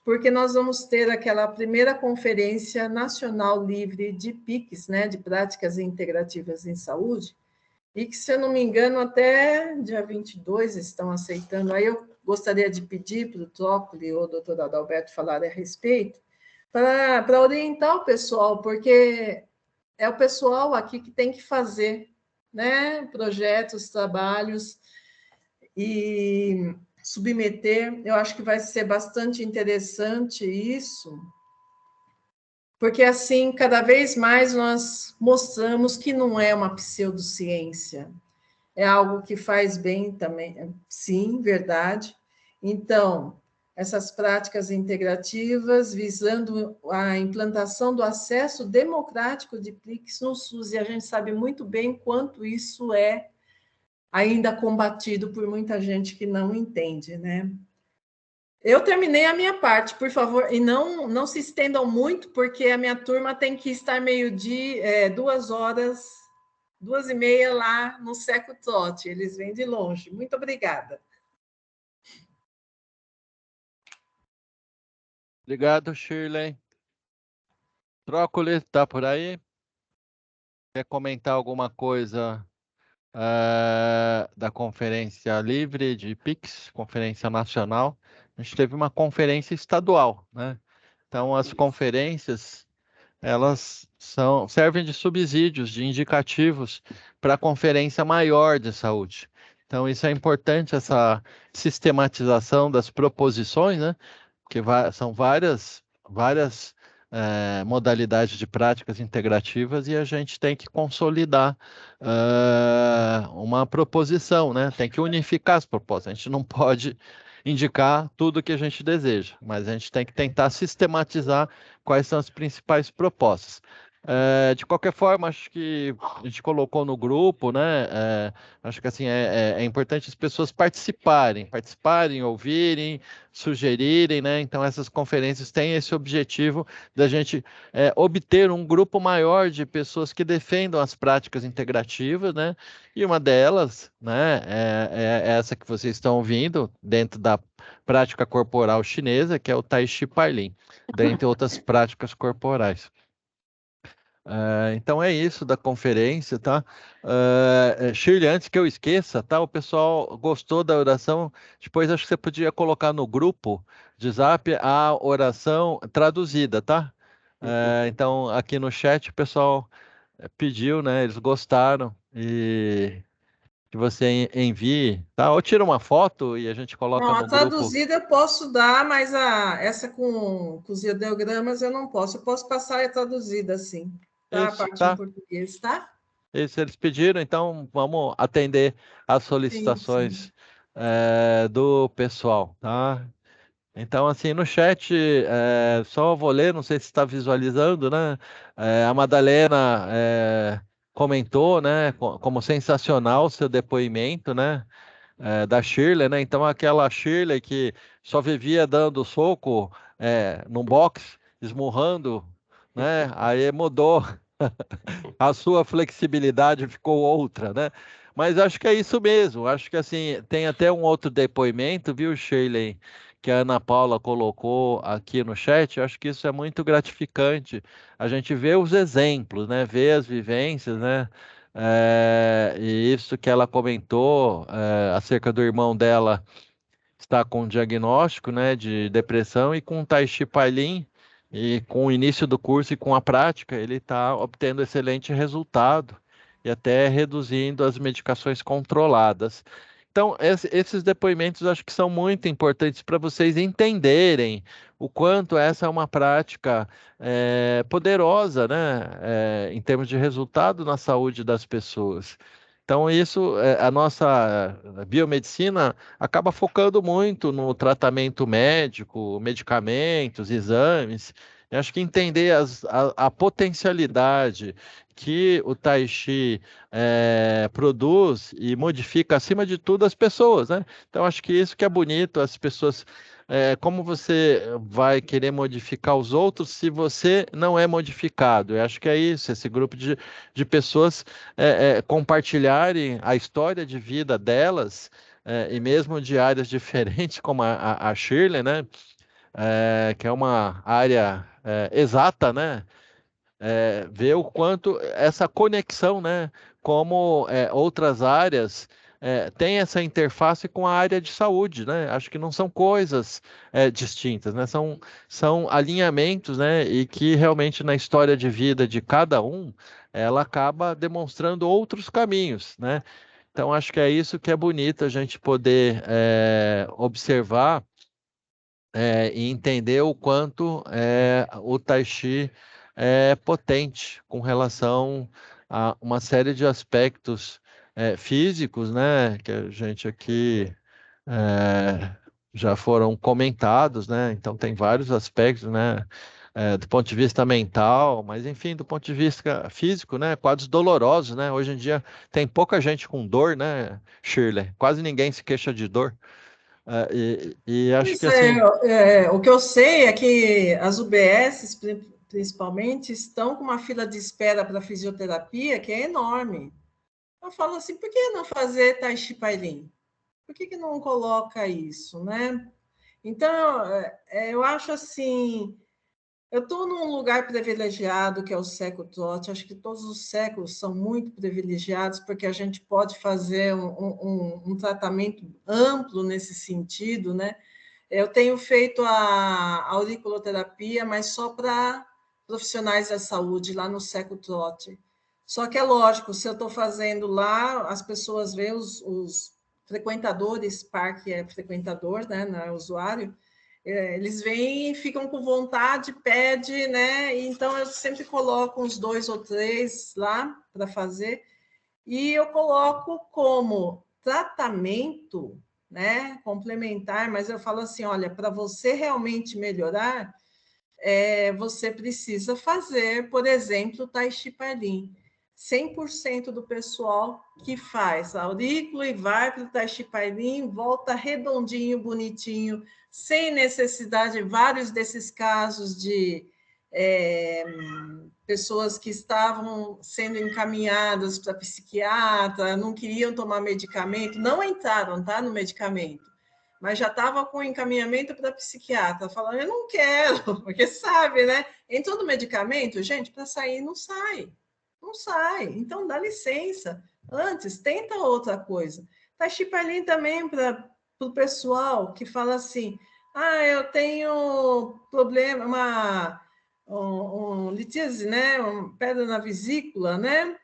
porque nós vamos ter aquela primeira Conferência Nacional Livre de PICs, né, de Práticas Integrativas em Saúde, e que, se eu não me engano, até dia 22 estão aceitando. Aí eu gostaria de pedir para o Toccoli ou o doutor Adalberto falarem a respeito, para orientar o pessoal, porque é o pessoal aqui que tem que fazer, né, projetos, trabalhos e submeter. Eu acho que vai ser bastante interessante isso, porque assim, cada vez mais nós mostramos que não é uma pseudociência, é algo que faz bem também, sim, verdade. Então, essas práticas integrativas visando a implantação do acesso democrático de PICs no SUS, e a gente sabe muito bem quanto isso é ainda combatido por muita gente que não entende, né? Eu terminei a minha parte, por favor, e não se estendam muito, porque a minha turma tem que estar meio-dia, 2h, 2h30 lá no Seco Trote, eles vêm de longe. Muito obrigada. Obrigado, Shirley. Trócoli, tá por aí? Quer comentar alguma coisa da Conferência Livre de PICs, Conferência Nacional? A gente teve uma conferência estadual, né? Então, as conferências, elas servem de subsídios, de indicativos para a conferência maior de saúde. Então, isso é importante, essa sistematização das proposições, né? Porque são várias modalidades de práticas integrativas e a gente tem que consolidar uma proposição, né? Tem que unificar as propostas. A gente não pode indicar tudo que a gente deseja, mas a gente tem que tentar sistematizar quais são as principais propostas. De qualquer forma, acho que a gente colocou no grupo, né? Acho que assim é importante as pessoas participarem, ouvirem, sugerirem, né? Então essas conferências têm esse objetivo da gente obter um grupo maior de pessoas que defendam as práticas integrativas, né? E uma delas, né, é essa que vocês estão ouvindo dentro da prática corporal chinesa, que é o Tai Chi Pailin, dentre outras práticas corporais. Então é isso da conferência, tá? Shirley, antes que eu esqueça, tá? O pessoal gostou da oração. Depois acho que você podia colocar no grupo de Zap a oração traduzida, tá? Então aqui no chat o pessoal pediu, né? Eles gostaram e que você envie, tá? Ou tira uma foto e a gente coloca Não, a no grupo. traduzida eu posso dar, mas essa com os ideogramas eu não posso. Eu posso passar a traduzida, sim, tá? A Isso, parte em tá? português, tá? Isso eles pediram, então vamos atender às Sim, sim. solicitações do pessoal, tá? Então, assim, no chat, só vou ler, não sei se está visualizando, né? A Madalena comentou, né, como sensacional o seu depoimento, né? Da Shirley, né? Então aquela Shirley que só vivia dando soco no box, esmurrando, né? Aí mudou, a sua flexibilidade ficou outra, né? Mas acho que é isso mesmo. Acho que assim tem até um outro depoimento, viu, Shirley, que a Ana Paula colocou aqui no chat. Acho que isso é muito gratificante. A gente vê os exemplos, né? Vê as vivências, né? E isso que ela comentou acerca do irmão dela está com um diagnóstico, né, de depressão e com o Tai Chi Pailin e com o início do curso e com a prática, ele está obtendo excelente resultado e até reduzindo as medicações controladas. Então, esses depoimentos acho que são muito importantes para vocês entenderem o quanto essa é uma prática poderosa, né, em termos de resultado na saúde das pessoas. Então, isso, a nossa biomedicina acaba focando muito no tratamento médico, medicamentos, exames. Eu acho que entender a potencialidade que o Tai Chi produz e modifica, acima de tudo, as pessoas, né? Então, acho que isso que é bonito, as pessoas. Como você vai querer modificar os outros se você não é modificado? Eu acho que é isso, esse grupo de pessoas compartilharem a história de vida delas e mesmo de áreas diferentes, como a Shirley, né? Que é uma área exata, né? Ver o quanto essa conexão, né? Como outras áreas têm essa interface com a área de saúde, né? Acho que não são coisas distintas, né? São alinhamentos, né? E que realmente na história de vida de cada um, ela acaba demonstrando outros caminhos, né? Então, acho que é isso que é bonito a gente poder observar e entender o quanto o Tai Chi é potente com relação a uma série de aspectos físicos, né, que a gente aqui é, já foram comentados, né? Então, tem vários aspectos, né? Do ponto de vista mental, mas enfim, do ponto de vista físico, né? Quadros dolorosos, né? Hoje em dia tem pouca gente com dor, né, Shirley? Quase ninguém se queixa de dor. E acho Pois que assim, o que eu sei é que as UBSs, principalmente, estão com uma fila de espera para fisioterapia que é enorme. Eu falo assim, por que não fazer Tai Chi Pailin? Por que não coloca isso, né? Então, eu acho assim, eu estou num lugar privilegiado que é o século trote. Acho que todos os séculos são muito privilegiados porque a gente pode fazer um tratamento amplo nesse sentido, né? Eu tenho feito a auriculoterapia, mas só para profissionais da saúde, lá no século trote. Só que é lógico, se eu estou fazendo lá, as pessoas veem os frequentadores, parque é frequentador, né, não é usuário, eles vêm e ficam com vontade, pede, né? Então eu sempre coloco uns 2 ou 3 lá para fazer, e eu coloco como tratamento, né, complementar, mas eu falo assim, olha, para você realmente melhorar, você precisa fazer, por exemplo, Tai Chi Pailin. 100% do pessoal que faz aurícula e vai para o Tai Chi Pailin, volta redondinho, bonitinho, sem necessidade, vários desses casos de pessoas que estavam sendo encaminhadas para psiquiatra, não queriam tomar medicamento, não entraram, tá, no medicamento, mas já estava com encaminhamento para psiquiatra, falando, eu não quero, porque sabe, né? Entrou no medicamento, gente, para sair não sai. Não sai. Então, dá licença. Antes, tenta outra coisa. Tai Chi Pailin também para o pessoal que fala assim, eu tenho problema, litíase, né? Pedra na vesícula, né?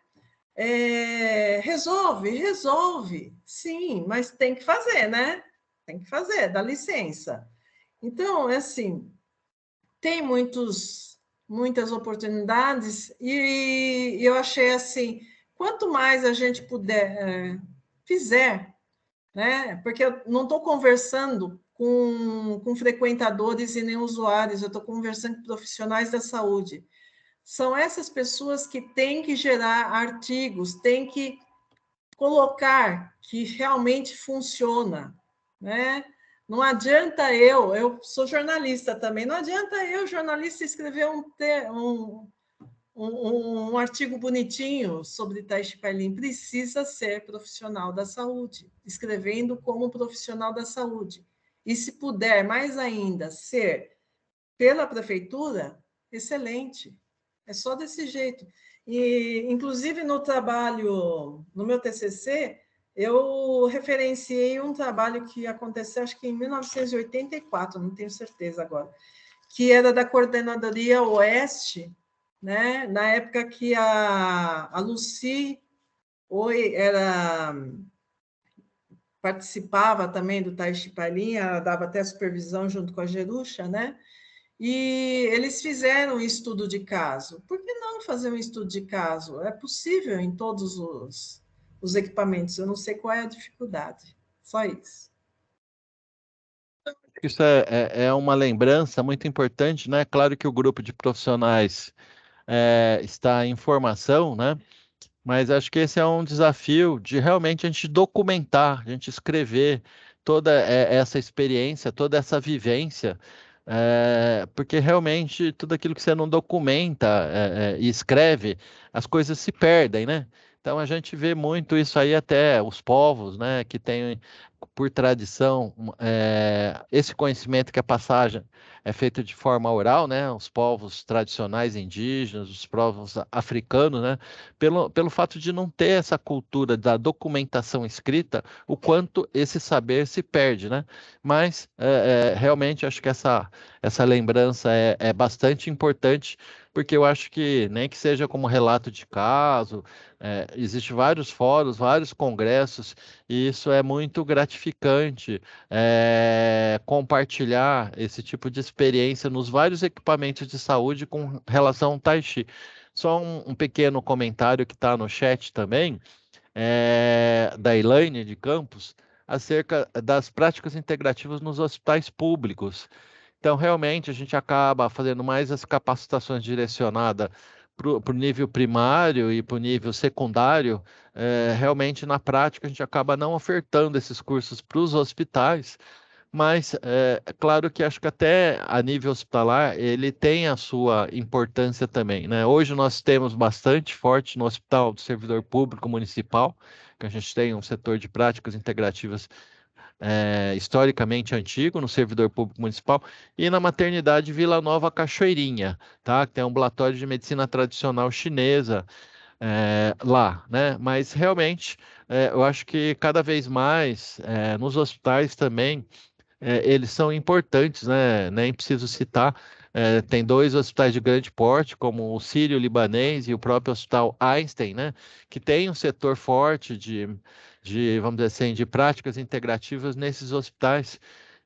Resolve. Sim, mas tem que fazer, né? Tem que fazer, dá licença. Então, assim, tem muitas oportunidades e eu achei assim, quanto mais a gente fizer, né? Porque eu não estou conversando com frequentadores e nem usuários, eu estou conversando com profissionais da saúde. São essas pessoas que têm que gerar artigos, têm que colocar que realmente funciona, né? Não adianta eu sou jornalista também, não adianta eu, jornalista, escrever um artigo bonitinho sobre Tai Chi Pailin, precisa ser profissional da saúde, escrevendo como profissional da saúde. E se puder, mais ainda, ser pela prefeitura, excelente. É só desse jeito. E, inclusive, no trabalho, no meu TCC, eu referenciei um trabalho que aconteceu, acho que em 1984, não tenho certeza agora, que era da Coordenadoria Oeste, né? Na época que a Lucy participava também do Tai Chi Pailin, ela dava até supervisão junto com a Jerusha, né? E eles fizeram um estudo de caso. Por que não fazer um estudo de caso? É possível em todos os equipamentos. Eu não sei qual é a dificuldade. Só isso. Isso é uma lembrança muito importante, né? Claro que o grupo de profissionais está em formação, né? Mas acho que esse é um desafio de realmente a gente documentar, a gente escrever toda essa experiência, toda essa vivência, porque realmente tudo aquilo que você não documenta e escreve, as coisas se perdem, né? Então a gente vê muito isso aí até os povos, né, que têm por tradição esse conhecimento que a passagem é feita de forma oral, né? Os povos tradicionais indígenas, os povos africanos, né? Pelo fato de não ter essa cultura da documentação escrita, o quanto esse saber se perde, né? Mas realmente acho que essa lembrança é bastante importante, porque eu acho que nem que seja como relato de caso, existe vários fóruns, vários congressos, e isso é muito gratificante, compartilhar esse tipo de experiência nos vários equipamentos de saúde com relação ao Tai Chi. Só um pequeno comentário que está no chat também, da Elaine de Campos, acerca das práticas integrativas nos hospitais públicos. Então, realmente, a gente acaba fazendo mais as capacitações direcionadas para o nível primário e para o nível secundário. Realmente, na prática, a gente acaba não ofertando esses cursos para os hospitais, mas é claro que acho que até a nível hospitalar ele tem a sua importância também, né? Hoje nós temos bastante forte no Hospital do Servidor Público Municipal, que a gente tem um setor de práticas integrativas historicamente antigo no servidor público municipal, e na maternidade Vila Nova Cachoeirinha, tá? Que tem um ambulatório de medicina tradicional chinesa lá, né? Mas realmente eu acho que cada vez mais nos hospitais também eles são importantes, né? Nem preciso citar. Tem dois hospitais de grande porte, como o Sírio-Libanês e o próprio Hospital Einstein, né? Que tem um setor forte vamos dizer assim, de práticas integrativas nesses hospitais.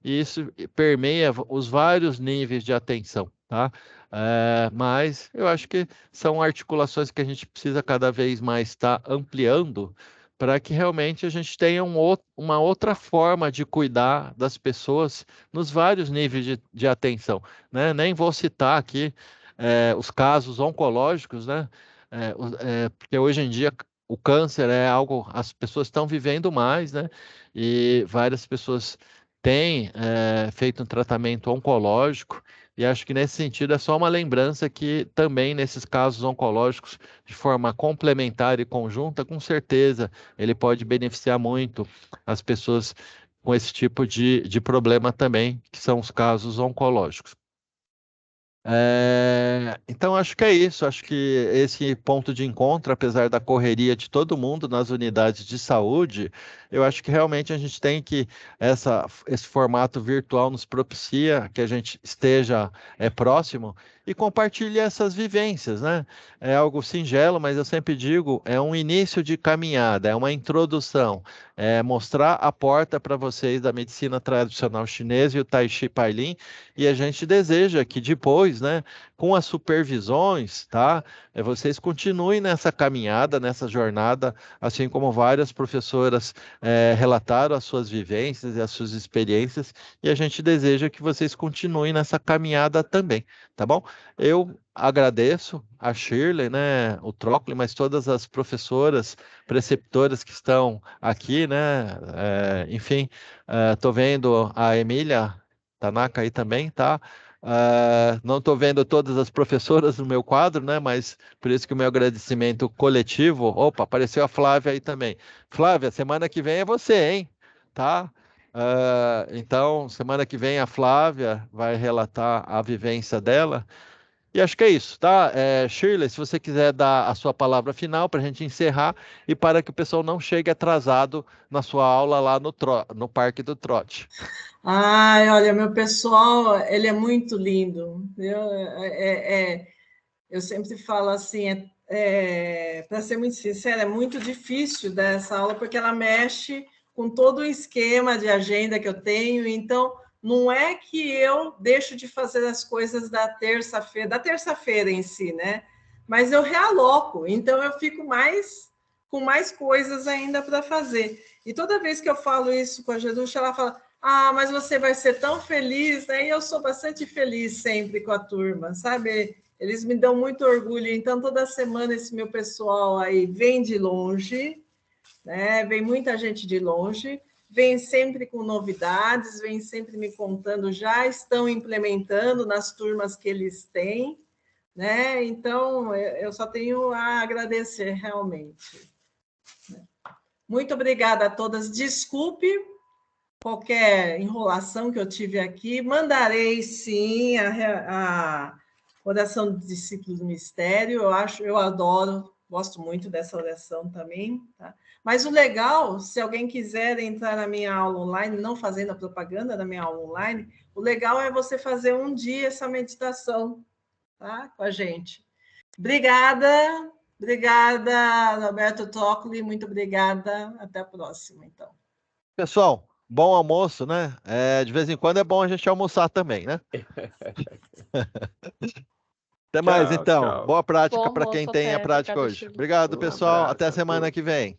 E isso permeia os vários níveis de atenção, tá? Mas eu acho que são articulações que a gente precisa cada vez mais estar ampliando, para que realmente a gente tenha uma outra forma de cuidar das pessoas nos vários níveis de atenção, né? Nem vou citar aqui os casos oncológicos, né? Porque hoje em dia o câncer é algo, as pessoas estão vivendo mais, né? E várias pessoas têm feito um tratamento oncológico, e acho que nesse sentido é só uma lembrança que também nesses casos oncológicos, de forma complementar e conjunta, com certeza ele pode beneficiar muito as pessoas com esse tipo de problema também, que são os casos oncológicos. Então, acho que é isso. Acho que esse ponto de encontro, apesar da correria de todo mundo nas unidades de saúde, eu acho que realmente a gente tem que, esse formato virtual nos propicia que a gente esteja próximo e compartilhe essas vivências, né? É algo singelo, mas eu sempre digo, é um início de caminhada, é uma introdução, é mostrar a porta para vocês da medicina tradicional chinesa e o Tai Chi Pai Lin, e a gente deseja que depois, né, com as supervisões, tá, vocês continuem nessa caminhada, nessa jornada, assim como várias professoras relataram as suas vivências e as suas experiências, e a gente deseja que vocês continuem nessa caminhada também, tá bom? Eu agradeço a Shirley, né, o Trócoli, mas todas as professoras, preceptoras que estão aqui, né, enfim, estou vendo a Emília Tanaka aí também, tá? Não estou vendo todas as professoras no meu quadro, né? Mas por isso que o meu agradecimento coletivo. Opa, apareceu a Flávia aí também. Flávia, semana que vem é você, hein? Tá? Então, semana que vem a Flávia vai relatar a vivência dela. E acho que é isso, tá? Shirley, se você quiser dar a sua palavra final para a gente encerrar e para que o pessoal não chegue atrasado na sua aula lá no Parque do Trote. Ai, olha, meu pessoal, ele é muito lindo. Eu sempre falo assim, para ser muito sincera, é muito difícil dessa aula, porque ela mexe com todo o esquema de agenda que eu tenho, então não é que eu deixo de fazer as coisas da terça-feira em si, né? Mas eu realoco, então eu fico com mais coisas ainda para fazer. E toda vez que eu falo isso com a Gerucha, ela fala: ah, mas você vai ser tão feliz, né? E eu sou bastante feliz sempre com a turma, sabe? Eles me dão muito orgulho. Então, toda semana esse meu pessoal aí vem de longe, né? Vem muita gente de longe, vem sempre com novidades, vem sempre me contando, já estão implementando nas turmas que eles têm, né? Então, eu só tenho a agradecer realmente. Muito obrigada a todas. Desculpe qualquer enrolação que eu tive aqui. Mandarei, sim, a oração dos discípulos do mistério. Eu adoro, gosto muito dessa oração também. Tá? Mas o legal, se alguém quiser entrar na minha aula online, não fazendo a propaganda da minha aula online, o legal é você fazer um dia essa meditação, tá? Com a gente. Obrigada, Roberto Tocoli, muito obrigada. Até a próxima, então. Pessoal, bom almoço, né? De vez em quando é bom a gente almoçar também, né? Até mais, Tchau, então. tchau. Boa Bom prática para quem almoço, tem a até. prática Obrigada, hoje. Chico. Obrigado, Um pessoal. Até a abraço a semana todos. que vem.